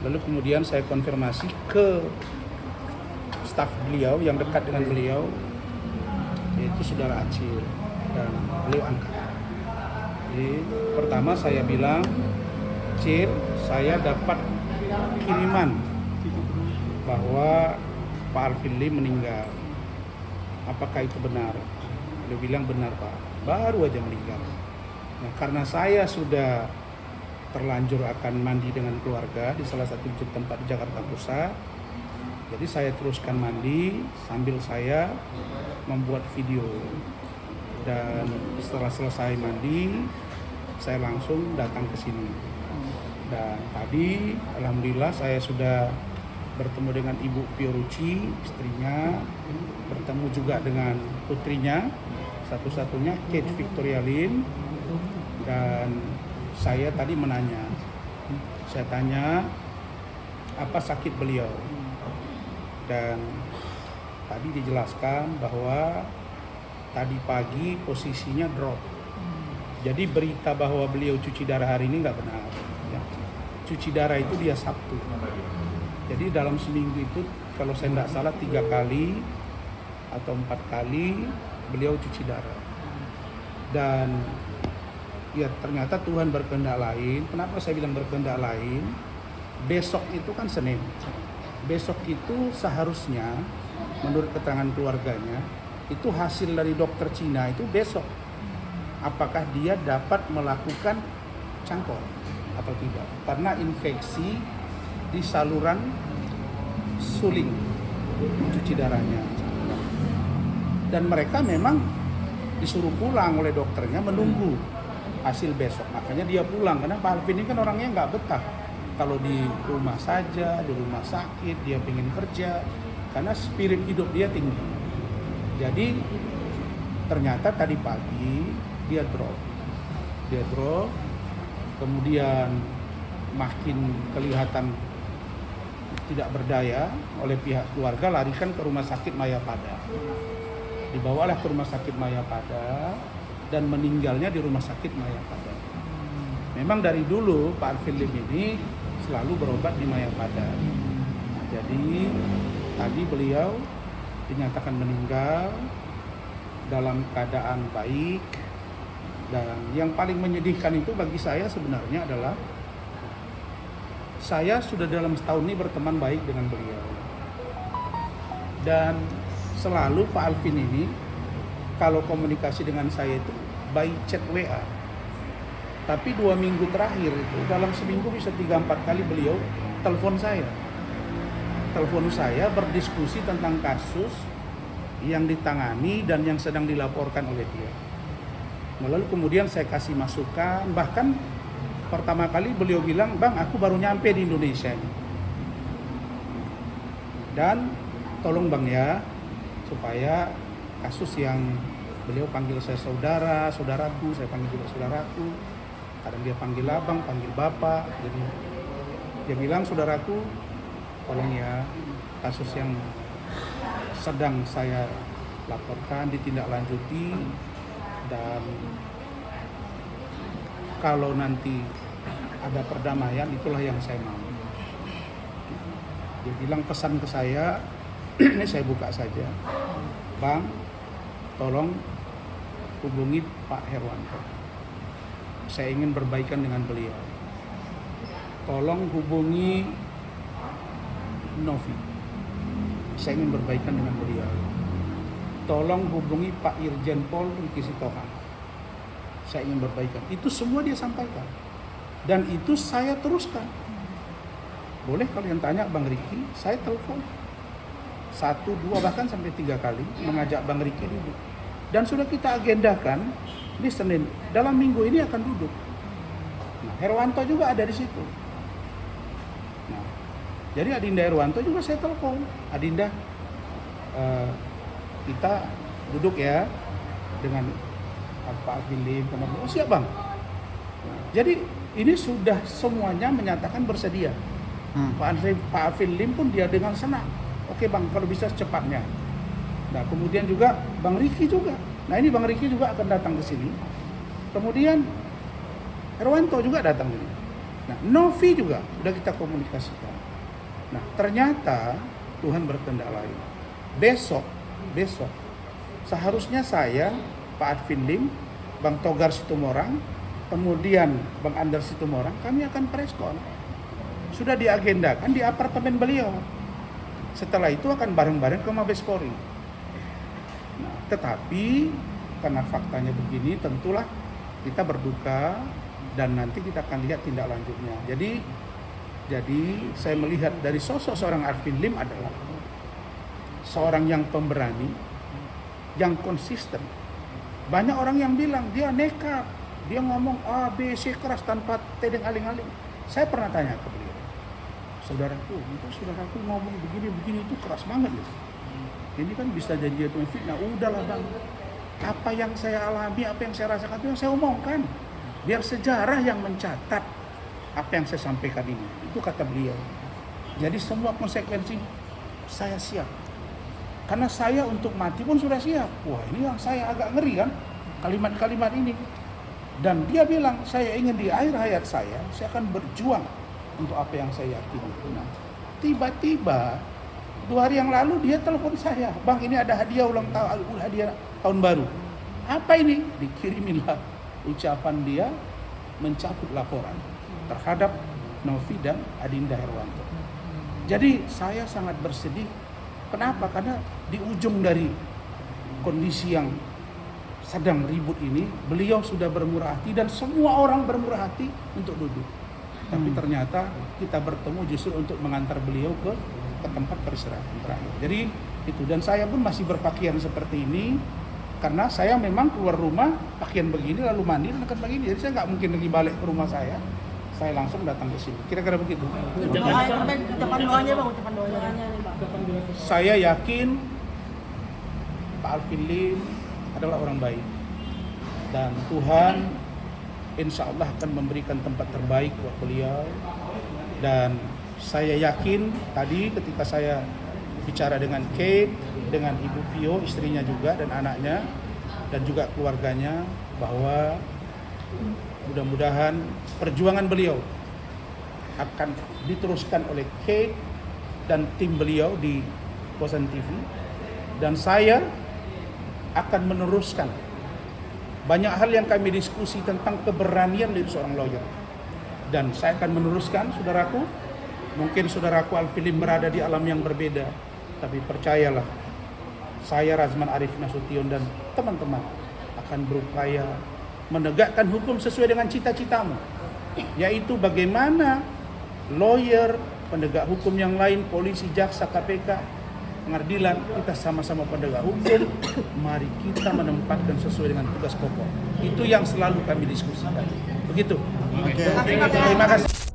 Lalu kemudian saya konfirmasi ke staf beliau yang dekat dengan beliau, yaitu saudara Acil, dan beliau angkat. Jadi pertama saya bilang, Cil, saya dapat kiriman bahwa Pak Alvin Lim meninggal. Apakah itu benar? Dia bilang benar Pak, baru aja meninggal. Nah, karena saya sudah terlanjur akan mandi dengan keluarga di salah satu tempat di Jakarta Pusat, jadi saya teruskan mandi sambil saya membuat video. Dan setelah selesai mandi, saya langsung datang ke sini. Dan tadi alhamdulillah saya sudah bertemu dengan Ibu Fiorucci, istrinya, bertemu juga dengan putrinya, satu-satunya Kate Victoria Lim. Dan saya tadi menanya, saya tanya apa sakit beliau, dan tadi dijelaskan bahwa tadi pagi posisinya drop. Jadi berita bahwa beliau cuci darah hari ini nggak benar. Ya. Cuci darah itu dia Sabtu. Jadi dalam seminggu itu kalau saya nggak salah 3 kali atau 4 kali beliau cuci darah. Dan ya ternyata Tuhan berkehendak lain. Kenapa saya bilang berkehendak lain? Besok itu kan Senin. Besok itu seharusnya menurut keterangan keluarganya itu hasil dari dokter Cina itu besok. Apakah dia dapat melakukan cangkok atau tidak? Karena infeksi di saluran suling cuci darahnya. Dan mereka memang disuruh pulang oleh dokternya menunggu hasil besok. Makanya dia pulang, karena Pak Alvin ini kan orangnya nggak betah kalau di rumah saja, di rumah sakit, dia pengen kerja karena spirit hidup dia tinggi. Jadi ternyata tadi pagi dia drop, kemudian makin kelihatan tidak berdaya oleh pihak keluarga, larikan ke rumah sakit Mayapada. Dibawalah ke rumah sakit Mayapada dan meninggalnya di rumah sakit Mayapada. Memang dari dulu Pak Alvin Lim ini selalu berobat di Mayapada. Jadi tadi beliau dinyatakan meninggal dalam keadaan baik. Dan yang paling menyedihkan itu bagi saya sebenarnya adalah saya sudah dalam setahun ini berteman baik dengan beliau. Dan selalu Pak Alvin ini kalau komunikasi dengan saya itu by chat WA. Tapi 2 minggu terakhir itu dalam seminggu bisa 3-4 kali beliau telepon saya. Telepon saya berdiskusi tentang kasus yang ditangani dan yang sedang dilaporkan oleh dia. Lalu kemudian saya kasih masukan, bahkan pertama kali beliau bilang, "Bang, aku baru nyampe di Indonesia ini. Dan tolong Bang ya, supaya kasus yang beliau panggil saya saudaraku, saya panggil juga saudaraku. Kadang dia panggil abang, panggil bapak. Jadi dia bilang, saudaraku, tolong ya, kasus yang sedang saya laporkan ditindaklanjuti, dan kalau nanti ada perdamaian itulah yang saya mau." Dia bilang pesan ke saya, ini saya buka saja, "Bang, tolong hubungi Pak Herwanto. Saya ingin berbaikan dengan beliau. Tolong hubungi Novi. Saya ingin berbaikan dengan beliau. Tolong hubungi Pak Irjen Pol Riki Sitohang. Saya ingin berbaikan." Itu semua dia sampaikan. Dan itu saya teruskan. Boleh kalian tanya Bang Riki, saya telepon 1, 2, bahkan sampai 3 kali mengajak Bang Riki duduk. Dan sudah kita agendakan di Senin, dalam minggu ini akan duduk. Nah, Herwanto juga ada di situ. Nah, jadi Adinda Herwanto juga saya telepon, "Adinda, kita duduk ya dengan Pak Alvin Lim." "Oh siap Bang." Nah, jadi ini sudah semuanya menyatakan bersedia. Pak Alvin Lim pun dia dengan senang, "Oke Bang, kalau bisa secepatnya." Nah kemudian juga Bang Riki juga. Nah ini Bang Riki juga akan datang ke sini. Kemudian Herwanto juga datang ini. Nah, Novi juga udah kita komunikasikan. Nah, ternyata Tuhan berkehendak lain. Besok seharusnya saya, Pak Arvin Lim, Bang Togar Situmorang, kemudian Bang Andar Situmorang, kami akan preskon. Sudah diagendakan di apartemen beliau. Setelah itu akan bareng-bareng ke Mabes Polri. Nah, tetapi karena faktanya begini, tentulah kita berduka dan nanti kita akan lihat tindak lanjutnya. Jadi saya melihat dari sosok seorang Arvin Lim adalah seorang yang pemberani, yang konsisten. Banyak orang yang bilang dia nekat, dia ngomong A, B, C keras tanpa tedeng aling-aling. Saya pernah tanya ke beliau, saudaraku ngomong begini itu keras banget loh. Ini kan bisa jadi itu fitnah. Udahlah bang, apa yang saya alami, apa yang saya rasakan itu yang saya omongkan. Biar sejarah yang mencatat apa yang saya sampaikan ini. Itu kata beliau. Jadi semua konsekuensi saya siap. Karena saya untuk mati pun sudah siap. Wah, ini yang saya agak ngeri kan, kalimat-kalimat ini. Dan dia bilang, saya ingin di akhir hayat saya akan berjuang untuk apa yang saya yakini. Nah, tiba-tiba 2 hari yang lalu dia telepon saya, bang ini ada hadiah ulang tahun, hadiah tahun baru. Apa ini? Dikiriminlah ucapan dia mencabut laporan terhadap Novi dan Adinda Herwanto. Jadi saya sangat bersedih. Kenapa? Karena di ujung dari kondisi yang sedang ribut ini, beliau sudah bermurah hati dan semua orang bermurah hati untuk duduk. Tapi ternyata kita bertemu justru untuk mengantar beliau ke tempat peristirahatan terakhir. Jadi itu, dan saya pun masih berpakaian seperti ini karena saya memang keluar rumah pakaian begini lalu mandi dan akan begini. Jadi saya nggak mungkin lagi balik ke rumah saya langsung datang ke sini. Kira-kira begitu. Ucapan doanya bang, ucapan doanya. Saya yakin Pak Arvin Lim adalah orang baik dan Tuhan insya Allah akan memberikan tempat terbaik buat beliau. Dan saya yakin tadi ketika saya bicara dengan Kate, dengan Ibu Pio, istrinya juga dan anaknya dan juga keluarganya, bahwa mudah-mudahan perjuangan beliau akan diteruskan oleh Kate dan tim beliau di Kosan TV, dan saya akan meneruskan banyak hal yang kami diskusi tentang keberanian dari seorang lawyer, dan saya akan meneruskan. Saudaraku, mungkin saudaraku Arvin Lim berada di alam yang berbeda, tapi percayalah, saya Razman Arif Nasution dan teman-teman akan berupaya menegakkan hukum sesuai dengan cita-citamu, yaitu bagaimana lawyer, penegak hukum yang lain, polisi, jaksa, KPK, pengadilan, kita sama-sama penegak hukum, mari kita menempatkan sesuai dengan tugas pokok. Itu yang selalu kami diskusikan. Begitu. Oke. Terima kasih.